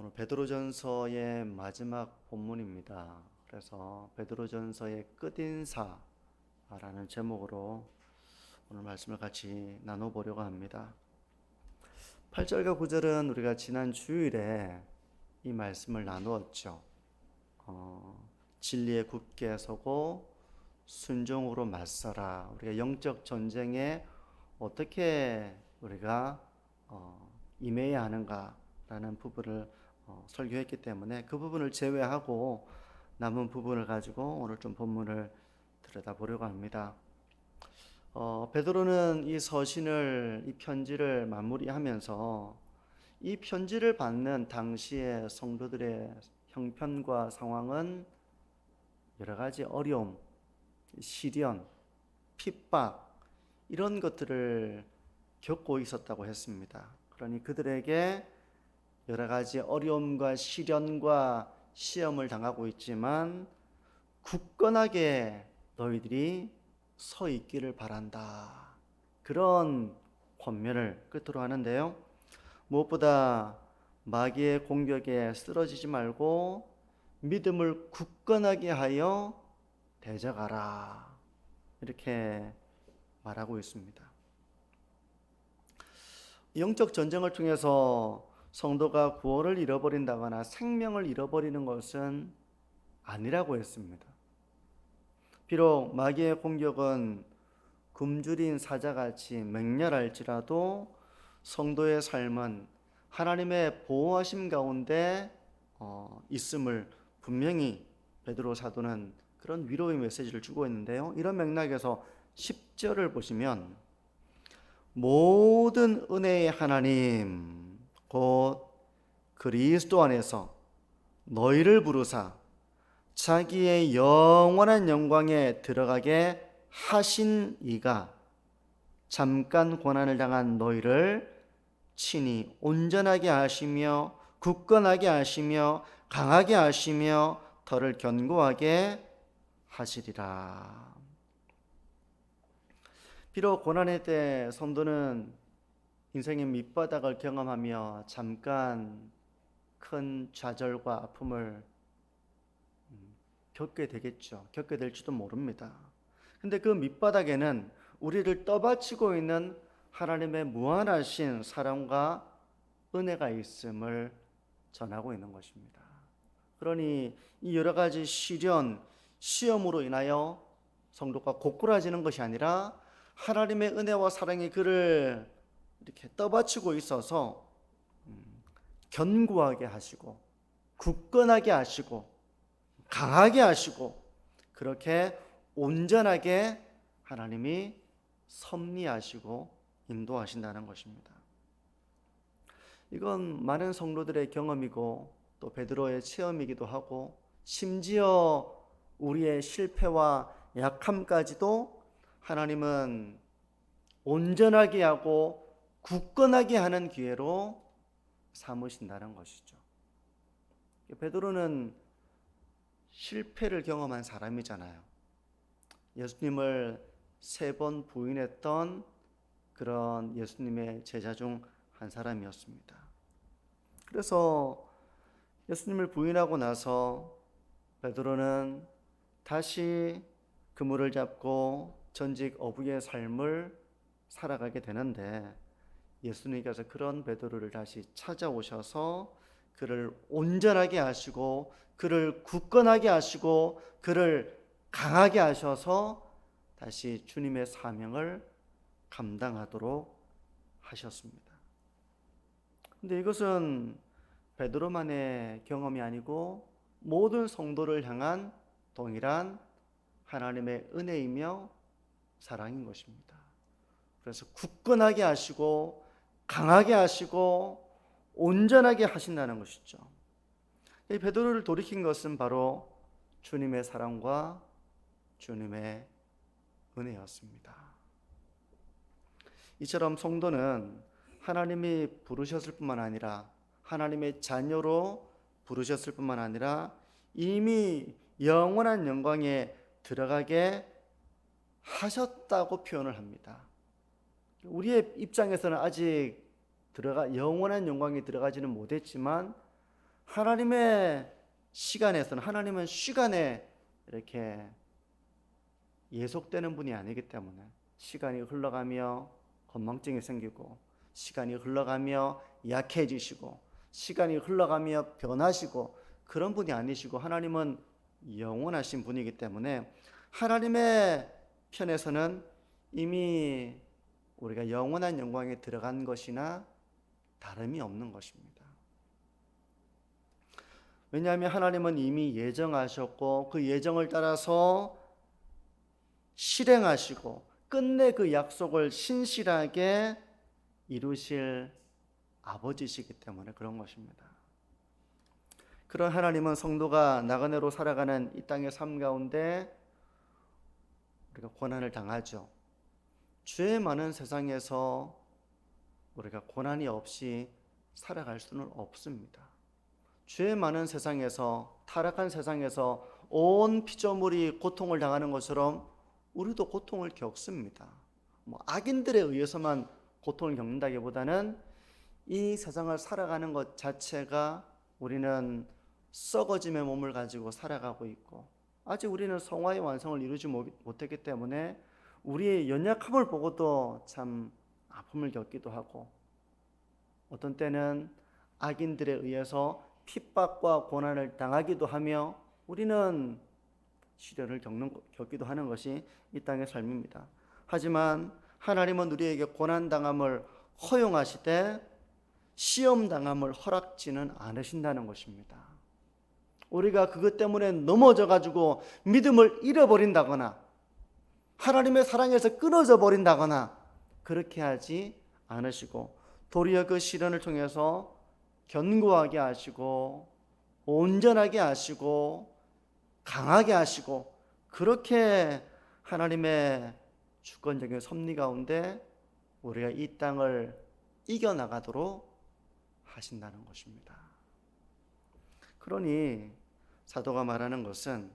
오늘 베드로전서의 마지막 본문입니다. 그래서 베드로전서의 끝인사라는 제목으로 오늘 말씀을 같이 나눠보려고 합니다. 8절과 9절은 우리가 지난 주일에 이 말씀을 나누었죠. 진리에 굳게 서고 순종으로 맞서라. 우리가 영적 전쟁에 어떻게 우리가 임해야 하는가라는 부분을 설교했기 때문에 그 부분을 제외하고 남은 부분을 가지고 오늘 좀 본문을 들여다보려고 합니다. 베드로는 이 서신을, 이 편지를 마무리하면서 이 편지를 받는 당시의 성도들의 형편과 상황은 여러 가지 어려움, 시련, 핍박 이런 것들을 겪고 있었다고 했습니다. 그러니 그들에게 여러 가지 어려움과 시련과 시험을 당하고 있지만 굳건하게 너희들이 서 있기를 바란다. 그런 권면을 끝으로 하는데요. 무엇보다 마귀의 공격에 쓰러지지 말고 믿음을 굳건하게 하여 대적하라. 이렇게 말하고 있습니다. 영적 전쟁을 통해서 성도가 구원을 잃어버린다거나 생명을 잃어버리는 것은 아니라고 했습니다. 비록 마귀의 공격은 굶주린 사자같이 맹렬할지라도 성도의 삶은 하나님의 보호하심 가운데 있음을 분명히 베드로 사도는 그런 위로의 메시지를 주고 있는데요. 이런 맥락에서 10절을 보시면 모든 은혜의 하나님 곧 그리스도 안에서 너희를 부르사 자기의 영원한 영광에 들어가게 하신 이가 잠깐 고난을 당한 너희를 친히 온전하게 하시며 굳건하게 하시며 강하게 하시며 더를 견고하게 하시리라. 비록 고난의 때 성도는 인생의 밑바닥을 경험하며 잠깐 큰 좌절과 아픔을 겪게 되겠죠. 겪게 될지도 모릅니다. 근데 그 밑바닥에는 우리를 떠받치고 있는 하나님의 무한하신 사랑과 은혜가 있음을 전하고 있는 것입니다. 그러니 이 여러 가지 시련, 시험으로 인하여 성도가 고꾸라지는 것이 아니라 하나님의 은혜와 사랑이 그를 이렇게 떠받치고 있어서 견고하게 하시고 굳건하게 하시고 강하게 하시고 그렇게 온전하게 하나님이 섭리하시고 인도하신다는 것입니다. 이건 많은 성도들의 경험이고 또 베드로의 체험이기도 하고 심지어 우리의 실패와 약함까지도 하나님은 온전하게 하고 굳건하게 하는 기회로 삼으신다는 것이죠. 베드로는 실패를 경험한 사람이잖아요. 예수님을 3번 부인했던 그런 예수님의 제자 중 한 사람이었습니다. 그래서 예수님을 부인하고 나서 베드로는 다시 그물을 잡고 전직 어부의 삶을 살아가게 되는데 예수님께서 그런 베드로를 다시 찾아오셔서 그를 온전하게 하시고 그를 굳건하게 하시고 그를 강하게 하셔서 다시 주님의 사명을 감당하도록 하셨습니다. 근데 이것은 베드로만의 경험이 아니고 모든 성도를 향한 동일한 하나님의 은혜이며 사랑인 것입니다. 그래서 굳건하게 하시고 강하게 하시고 온전하게 하신다는 것이죠. 이 베드로를 돌이킨 것은 바로 주님의 사랑과 주님의 은혜였습니다. 이처럼 성도는 하나님이 부르셨을 뿐만 아니라 하나님의 자녀로 부르셨을 뿐만 아니라 이미 영원한 영광에 들어가게 하셨다고 표현을 합니다. 우리의 입장에서는 아직 영원한 영광에 들어가지는 못했지만 하나님의 시간에서는, 하나님은 시간에 이렇게 예속되는 분이 아니기 때문에 시간이 흘러가며 건망증이 생기고, 시간이 흘러가며 약해지시고, 시간이 흘러가며 변하시고, 그런 분이 아니시고 하나님은 영원하신 분이기 때문에 하나님의 편에서는 이미 우리가 영원한 영광에 들어간 것이나 다름이 없는 것입니다. 왜냐하면 하나님은 이미 예정하셨고 그 예정을 따라서 실행하시고 끝내 그 약속을 신실하게 이루실 아버지시기 때문에 그런 것입니다. 그런 하나님은 성도가 나그네로 살아가는 이 땅의 삶 가운데 우리가 고난을 당하죠. 죄 많은 세상에서 우리가 고난이 없이 살아갈 수는 없습니다. 죄 많은 세상에서, 타락한 세상에서 온 피조물이 고통을 당하는 것처럼 우리도 고통을 겪습니다. 악인들에 의해서만 고통을 겪는다기보다는 이 세상을 살아가는 것 자체가 우리는 썩어짐의 몸을 가지고 살아가고 있고, 아직 우리는 성화의 완성을 이루지 못했기 때문에 우리의 연약함을 보고도 참 아픔을 겪기도 하고, 어떤 때는 악인들에 의해서 핍박과 고난을 당하기도 하며 우리는 시련을 겪기도 하는 것이 이 땅의 삶입니다. 하지만 하나님은 우리에게 고난당함을 허용하시되 시험당함을 허락지는 않으신다는 것입니다. 우리가 그것 때문에 넘어져 가지고 믿음을 잃어버린다거나 하나님의 사랑에서 끊어져 버린다거나 그렇게 하지 않으시고, 도리어 그 시련을 통해서 견고하게 하시고 온전하게 하시고 강하게 하시고, 그렇게 하나님의 주권적인 섭리 가운데 우리가 이 땅을 이겨나가도록 하신다는 것입니다. 그러니 사도가 말하는 것은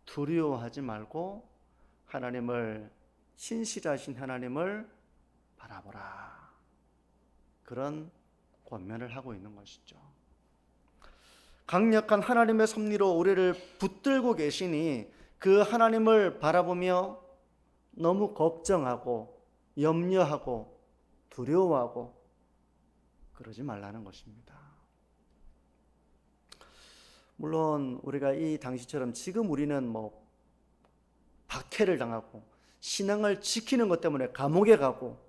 두려워하지 말고 하나님을, 신실하신 하나님을 바라보라, 그런 권면을 하고 있는 것이죠. 강력한 하나님의 섭리로 우리를 붙들고 계시니 그 하나님을 바라보며 너무 걱정하고 염려하고 두려워하고 그러지 말라는 것입니다. 물론 우리가 이 당시처럼 지금 우리는 박해를 당하고 신앙을 지키는 것 때문에 감옥에 가고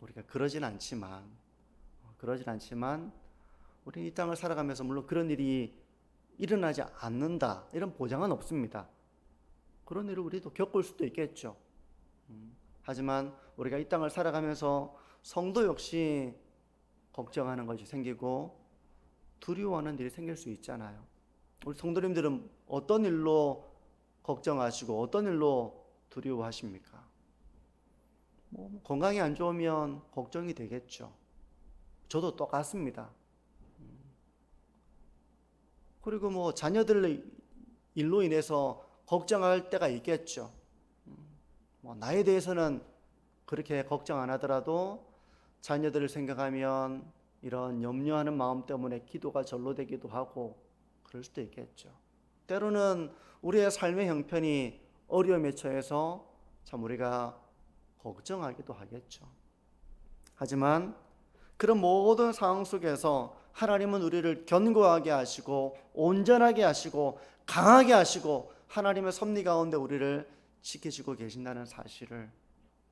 우리가 그러진 않지만 우리 이 땅을 살아가면서 물론 그런 일이 일어나지 않는다, 이런 보장은 없습니다. 그런 일을 우리도 겪을 수도 있겠죠. 하지만 우리가 이 땅을 살아가면서 성도 역시 걱정하는 것이 생기고 두려워하는 일이 생길 수 있잖아요. 우리 성도님들은 어떤 일로 걱정하시고 어떤 일로 두려워하십니까? 건강이 안 좋으면 걱정이 되겠죠. 저도 똑같습니다. 그리고 자녀들 일로 인해서 걱정할 때가 있겠죠. 나에 대해서는 그렇게 걱정 안 하더라도 자녀들을 생각하면 이런 염려하는 마음 때문에 기도가 절로 되기도 하고 그럴 수도 있겠죠. 때로는 우리의 삶의 형편이 어려움에 처해서 참 우리가 걱정하기도 하겠죠. 하지만 그런 모든 상황 속에서 하나님은 우리를 견고하게 하시고 온전하게 하시고 강하게 하시고 하나님의 섭리 가운데 우리를 지키시고 계신다는 사실을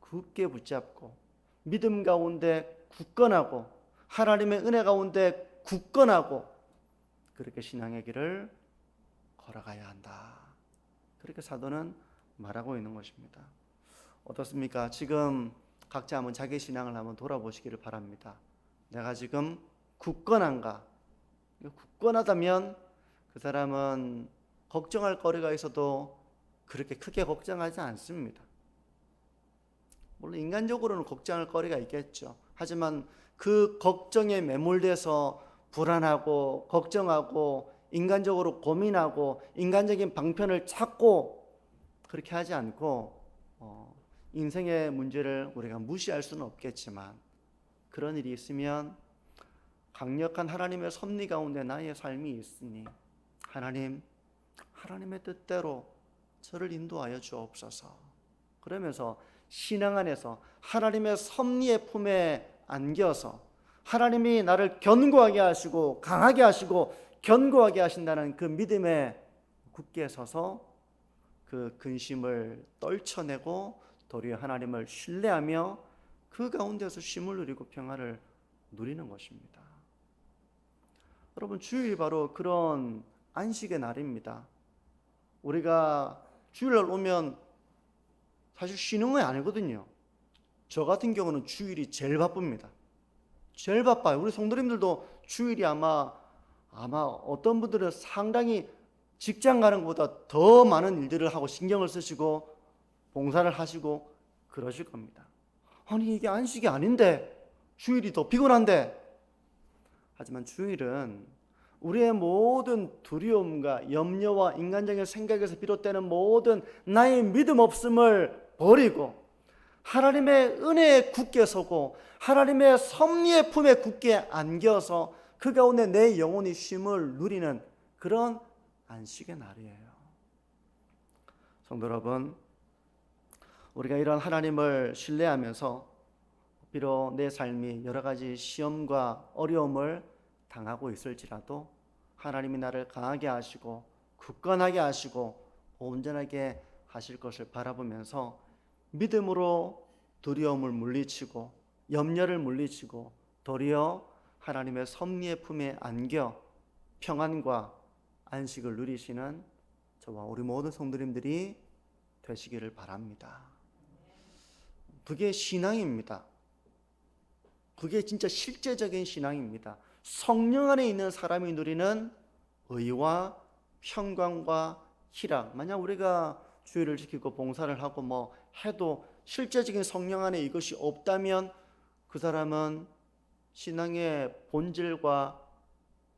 굳게 붙잡고 믿음 가운데 굳건하고 하나님의 은혜 가운데 굳건하고 그렇게 신앙의 길을 걸어가야 한다, 그렇게 사도는 말하고 있는 것입니다. 어떻습니까? 지금 각자 한번 자기 신앙을 한번 돌아보시기를 바랍니다. 내가 지금 굳건한가? 굳건하다면 그 사람은 걱정할 거리가 있어도 그렇게 크게 걱정하지 않습니다. 물론 인간적으로는 걱정할 거리가 있겠죠. 하지만 그 걱정에 매몰돼서 불안하고 걱정하고 인간적으로 고민하고 인간적인 방편을 찾고 그렇게 하지 않고 인생의 문제를 우리가 무시할 수는 없겠지만 그런 일이 있으면 강력한 하나님의 섭리 가운데 나의 삶이 있으니 하나님의 뜻대로 저를 인도하여 주옵소서. 그러면서 신앙 안에서 하나님의 섭리의 품에 안겨서 하나님이 나를 견고하게 하시고 강하게 하시고 견고하게 하신다는 그 믿음에 굳게 서서 그 근심을 떨쳐내고 도리어 하나님을 신뢰하며 그 가운데서 쉼을 누리고 평화를 누리는 것입니다. 여러분, 주일이 바로 그런 안식의 날입니다. 우리가 주일날 오면 사실 쉬는 건 아니거든요. 저 같은 경우는 주일이 제일 바쁩니다. 제일 바빠요. 우리 성도님들도 주일이 아마 어떤 분들은 상당히 직장 가는 것보다 더 많은 일들을 하고 신경을 쓰시고 봉사를 하시고 그러실 겁니다. 아니, 이게 안식이 아닌데 주일이 더 피곤한데. 하지만 주일은 우리의 모든 두려움과 염려와 인간적인 생각에서 비롯되는 모든 나의 믿음 없음을 버리고 하나님의 은혜에 굳게 서고 하나님의 섭리의 품에 굳게 안겨서 그 가운데 내 영혼이 쉼을 누리는 그런 안식의 날이에요. 성도 여러분, 우리가 이런 하나님을 신뢰하면서 비록 내 삶이 여러 가지 시험과 어려움을 당하고 있을지라도 하나님이 나를 강하게 하시고 굳건하게 하시고 온전하게 하실 것을 바라보면서 믿음으로 두려움을 물리치고 염려를 물리치고 도리어 하나님의 섭리의 품에 안겨 평안과 안식을 누리시는 저와 우리 모든 성도님들이 되시기를 바랍니다. 그게 신앙입니다. 그게 진짜 실제적인 신앙입니다. 성령 안에 있는 사람이 누리는 의와 평강과 희락. 만약 우리가 주일을 지키고 봉사를 하고 뭐 해도 실제적인 성령 안에 이것이 없다면 그 사람은 신앙의 본질과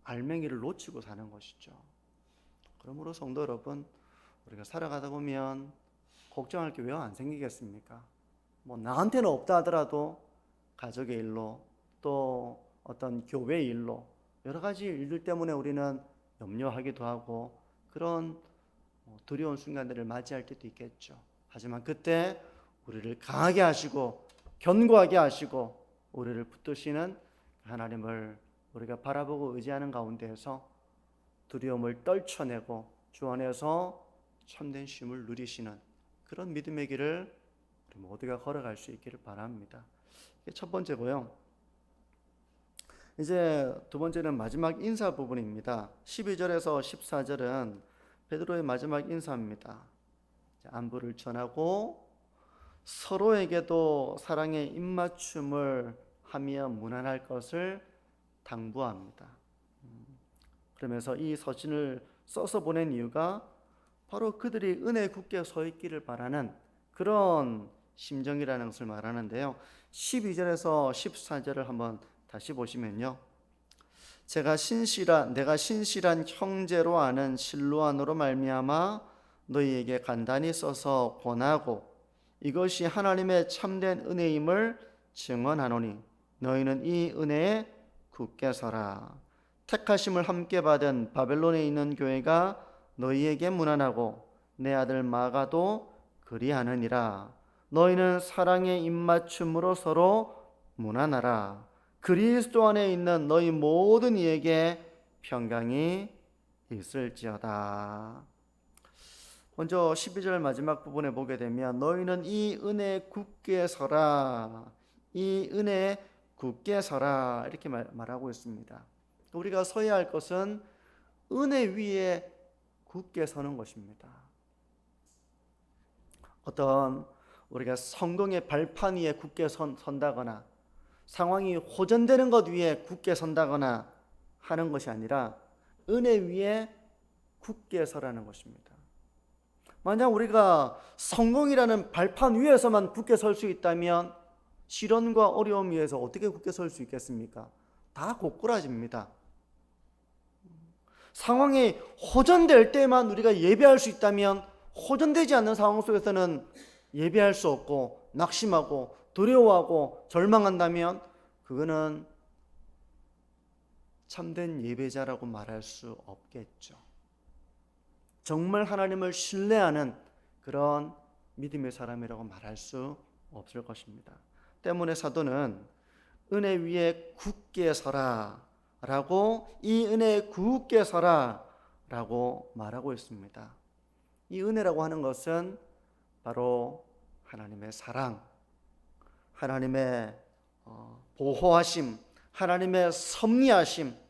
알맹이를 놓치고 사는 것이죠. 그러므로 성도 여러분, 우리가 살아가다 보면 걱정할 게 왜 안 생기겠습니까? 뭐 나한테는 없다 하더라도 가족의 일로 또 어떤 교회의 일로 여러 가지 일들 때문에 우리는 염려하기도 하고 그런 두려운 순간들을 맞이할 때도 있겠죠. 하지만 그때 우리를 강하게 하시고 견고하게 하시고 우리를 붙드시는 하나님을 우리가 바라보고 의지하는 가운데에서 두려움을 떨쳐내고 주 안에서 참된 쉼을 누리시는 그런 믿음의 길을 우리 모두가 걸어갈 수 있기를 바랍니다. 이게 첫 번째고요. 이제 두 번째는 마지막 인사 부분입니다. 12절에서 14절은 베드로의 마지막 인사입니다. 안부를 전하고 서로에게도 사랑의 입맞춤을 하며 무난할 것을 당부합니다. 그러면서 이 서신을 써서 보낸 이유가 바로 그들이 은혜에 굳게 서 있기를 바라는 그런 심정이라는 것을 말하는데요. 12절에서 14절을 한번 다시 보시면요. 내가 신실한 형제로 아는 실로안으로 말미암아 너희에게 간단히 써서 권하고 이것이 하나님의 참된 은혜임을 증언하노니 너희는 이 은혜에 굳게 서라. 택하심을 함께 받은 바벨론에 있는 교회가 너희에게 문안하고 내 아들 마가도 그리하느니라. 너희는 사랑의 입맞춤으로 서로 문안하라. 그리스도 안에 있는 너희 모든 이에게 평강이 있을지어다. 먼저 12절 마지막 부분에 보게 되면 너희는 이 은혜에 굳게 서라. 이 은혜에 굳게 서라. 이렇게 말하고 있습니다. 우리가 서야 할 것은 은혜 위에 굳게 서는 것입니다. 어떤 우리가 성공의 발판 위에 굳게 선다거나 상황이 호전되는 것 위에 굳게 선다거나 하는 것이 아니라 은혜 위에 굳게 서라는 것입니다. 만약 우리가 성공이라는 발판 위에서만 굳게 설 수 있다면 시련과 어려움 위에서 어떻게 굳게 설 수 있겠습니까? 다 고꾸라집니다. 상황이 호전될 때만 우리가 예배할 수 있다면 호전되지 않는 상황 속에서는 예배할 수 없고 낙심하고 두려워하고 절망한다면 그거는 참된 예배자라고 말할 수 없겠죠. 정말 하나님을 신뢰하는 그런 믿음의 사람이라고 말할 수 없을 것입니다. 때문에 사도는 은혜 위에 굳게 서라 라고, 이 은혜에 굳게 서라 라고 말하고 있습니다. 이 은혜라고 하는 것은 바로 하나님의 사랑, 하나님의 보호하심, 하나님의 섭리하심,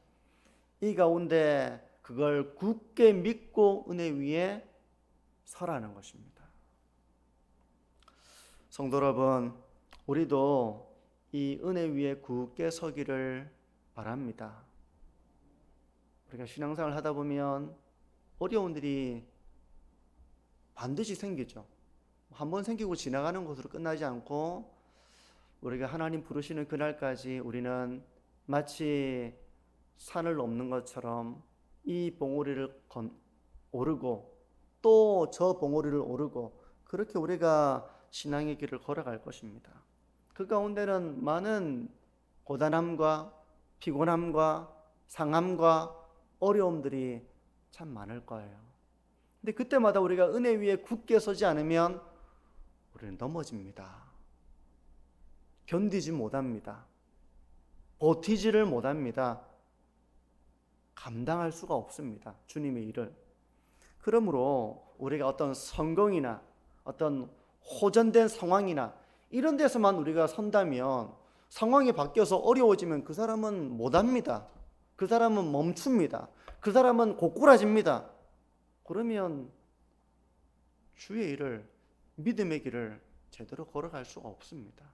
이 가운데 그걸 굳게 믿고 은혜 위에 서라는 것입니다. 성도 여러분, 우리도 이 은혜 위에 굳게 서기를 바랍니다. 우리가 신앙생활을 하다 보면 어려운 일이 반드시 생기죠. 한번 생기고 지나가는 것으로 끝나지 않고 우리가 하나님 부르시는 그날까지 우리는 마치 산을 넘는 것처럼 이 봉우리를 오르고 또 저 봉우리를 오르고, 그렇게 우리가 신앙의 길을 걸어갈 것입니다. 그 가운데는 많은 고단함과 피곤함과 상함과 어려움들이 참 많을 거예요. 근데 그때마다 우리가 은혜 위에 굳게 서지 않으면 우리는 넘어집니다. 견디지 못합니다. 버티지를 못합니다. 감당할 수가 없습니다. 주님의 일을. 그러므로 우리가 어떤 성공이나 어떤 호전된 상황이나 이런 데서만 우리가 선다면, 상황이 바뀌어서 어려워지면 그 사람은 못합니다. 그 사람은 멈춥니다. 그 사람은 고꾸라집니다. 그러면 주의 일을, 믿음의 길을 제대로 걸어갈 수가 없습니다.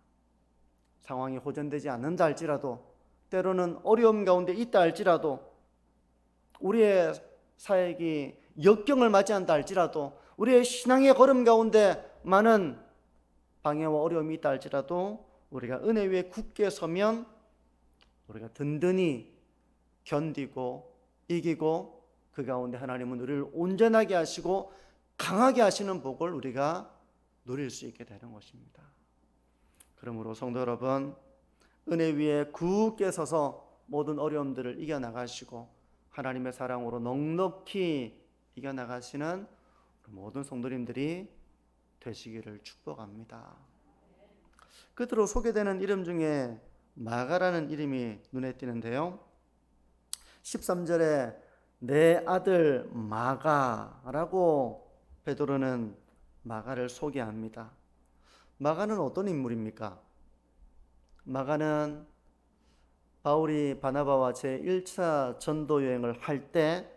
상황이 호전되지 않는다 할지라도, 때로는 어려움 가운데 있다 할지라도, 우리의 사역이 역경을 맞이한다 할지라도, 우리의 신앙의 걸음 가운데 많은 방해와 어려움이 있다 할지라도, 우리가 은혜 위에 굳게 서면 우리가 든든히 견디고 이기고, 그 가운데 하나님은 우리를 온전하게 하시고 강하게 하시는 복을 우리가 누릴 수 있게 되는 것입니다. 그러므로 성도 여러분, 은혜 위에 굳게 서서 모든 어려움들을 이겨나가시고 하나님의 사랑으로 넉넉히 이겨나가시는 모든 성도님들이 되시기를 축복합니다. 끝으로 소개되는 이름 중에 마가라는 이름이 눈에 띄는데요, 13절에 내 아들 마가라고 베드로는 마가를 소개합니다. 마가는 어떤 인물입니까? 마가는 바울이 바나바와 제1차 전도 여행을 할 때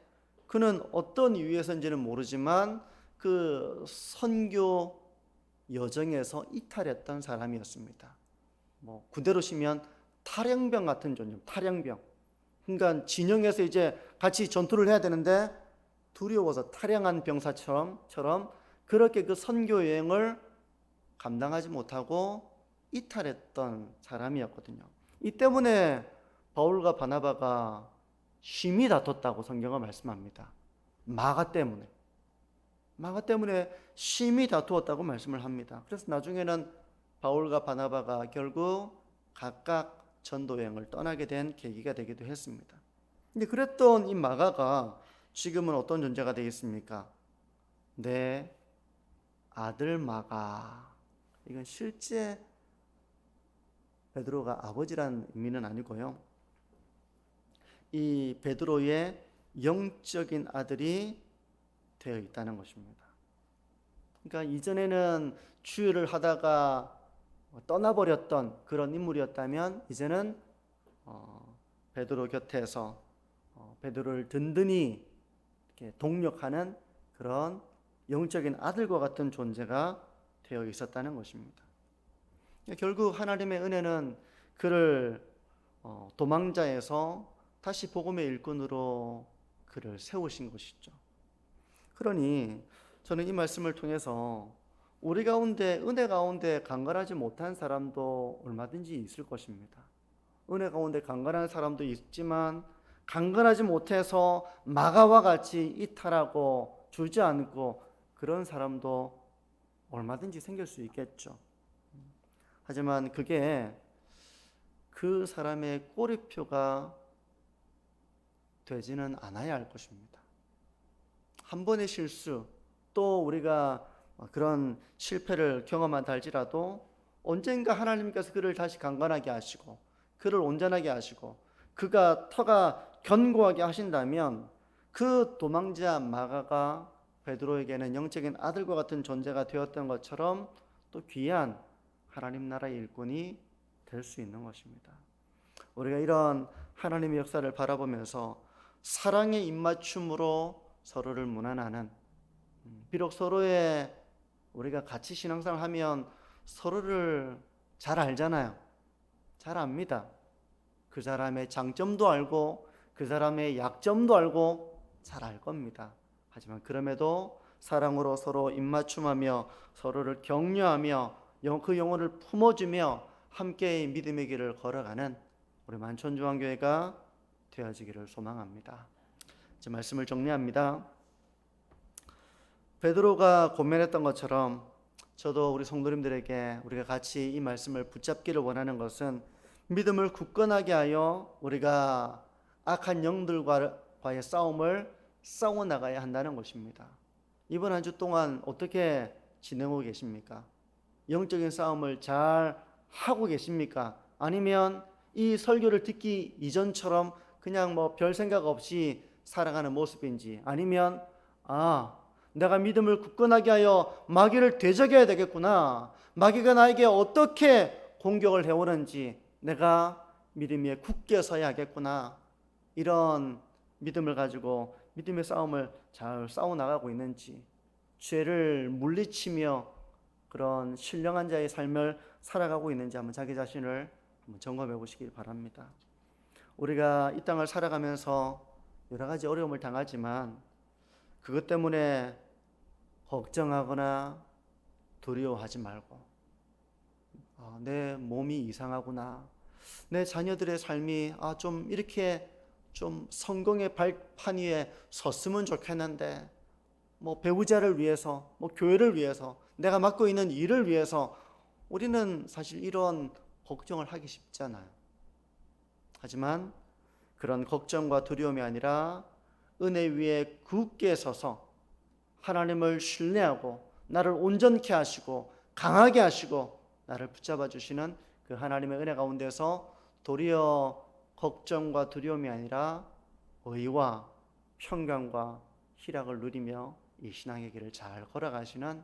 그는 어떤 이유에서인지는 모르지만 그 선교 여정에서 이탈했던 사람이었습니다. 그대로 치면 탈영병 같은 존재, 탈영병. 그러니까 진영에서 이제 같이 전투를 해야 되는데 두려워서 탈영한 병사처럼 그렇게 그 선교 여행을 감당하지 못하고 이탈했던 사람이었거든요. 이 때문에 바울과 바나바가 심히 다퉜다고 성경은 말씀합니다. 마가 때문에 심히 다투었다고 말씀을 합니다. 그래서 나중에는 바울과 바나바가 결국 각각 전도여행을 떠나게 된 계기가 되기도 했습니다. 근데 그랬던 이 마가가 지금은 어떤 존재가 되겠습니까? 내 아들 마가. 이건 실제 베드로가 아버지라는 의미는 아니고요, 이 베드로의 영적인 아들이 되어 있다는 것입니다. 그러니까 이전에는 주일을 하다가 떠나버렸던 그런 인물이었다면, 이제는 베드로 곁에서 베드로를 든든히 이렇게 동력하는 그런 영적인 아들과 같은 존재가 되어 있었다는 것입니다. 결국 하나님의 은혜는 그를 도망자에서 다시 복음의 일꾼으로 그를 세우신 것이죠. 그러니 저는 이 말씀을 통해서 우리 가운데, 은혜 가운데 강건하지 못한 사람도 얼마든지 있을 것입니다. 은혜 가운데 강건한 사람도 있지만 강건하지 못해서 마가와 같이 이탈하고 주저앉고 그런 사람도 얼마든지 생길 수 있겠죠. 하지만 그게 그 사람의 꼬리표가 되지는 않아야 할 것입니다. 한 번의 실수, 또 우리가 그런 실패를 경험한다 할지라도 언젠가 하나님께서 그를 다시 강건하게 하시고 그를 온전하게 하시고 그가 터가 견고하게 하신다면 그 도망자 마가가 베드로에게는 영적인 아들과 같은 존재가 되었던 것처럼 또 귀한 하나님 나라의 일꾼이 될 수 있는 것입니다. 우리가 이런 하나님의 역사를 바라보면서 사랑의 입맞춤으로 서로를 문안하는, 비록 서로의 우리가 같이 신앙생활 하면 서로를 잘 알잖아요. 잘 압니다. 그 사람의 장점도 알고 그 사람의 약점도 알고 잘 알 겁니다. 하지만 그럼에도 사랑으로 서로 입맞춤하며 서로를 격려하며 그 영혼을 품어주며 함께 믿음의 길을 걸어가는 우리 만천중앙교회가 되어지기를 소망합니다. 제 말씀을 정리합니다. 베드로가 고면했던 것처럼 저도 우리 성도님들에게 우리가 같이 이 말씀을 붙잡기를 원하는 것은 믿음을 굳건하게 하여 우리가 악한 영들과의 싸움을 싸워 나가야 한다는 것입니다. 이번 한 주 동안 어떻게 지내고 계십니까? 영적인 싸움을 잘 하고 계십니까? 아니면 이 설교를 듣기 이전처럼 그냥 별 생각 없이 살아가는 모습인지, 아니면 내가 믿음을 굳건하게 하여 마귀를 되적여야 되겠구나, 마귀가 나에게 어떻게 공격을 해오는지 내가 믿음 위에 굳게 서야 하겠구나, 이런 믿음을 가지고 믿음의 싸움을 잘 싸워 나가고 있는지, 죄를 물리치며 그런 신령한 자의 삶을 살아가고 있는지 한번 자기 자신을 한번 점검해 보시길 바랍니다. 우리가 이 땅을 살아가면서 여러 가지 어려움을 당하지만 그것 때문에 걱정하거나 두려워하지 말고, 내 몸이 이상하구나, 내 자녀들의 삶이 좀 이렇게 좀 성공의 발판 위에 섰으면 좋겠는데, 배우자를 위해서, 교회를 위해서, 내가 맡고 있는 일을 위해서 우리는 사실 이런 걱정을 하기 쉽잖아요. 하지만 그런 걱정과 두려움이 아니라 은혜 위에 굳게 서서 하나님을 신뢰하고 나를 온전케 하시고 강하게 하시고 나를 붙잡아 주시는 그 하나님의 은혜 가운데서 도리어 걱정과 두려움이 아니라 의와 평강과 희락을 누리며 이 신앙의 길을 잘 걸어가시는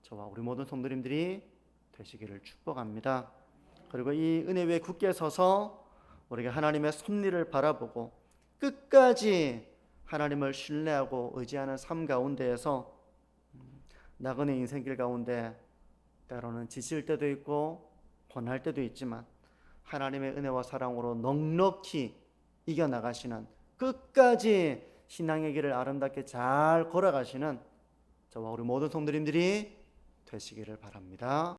저와 우리 모든 성도님들이 되시기를 축복합니다. 그리고 이 은혜 위에 굳게 서서 우리가 하나님의 섭리를 바라보고 끝까지 하나님을 신뢰하고 의지하는 삶 가운데에서 나그네 인생길 가운데 때로는 지칠 때도 있고 고난할 때도 있지만 하나님의 은혜와 사랑으로 넉넉히 이겨나가시는, 끝까지 신앙의 길을 아름답게 잘 걸어가시는 저와 우리 모든 성도님들이 되시기를 바랍니다.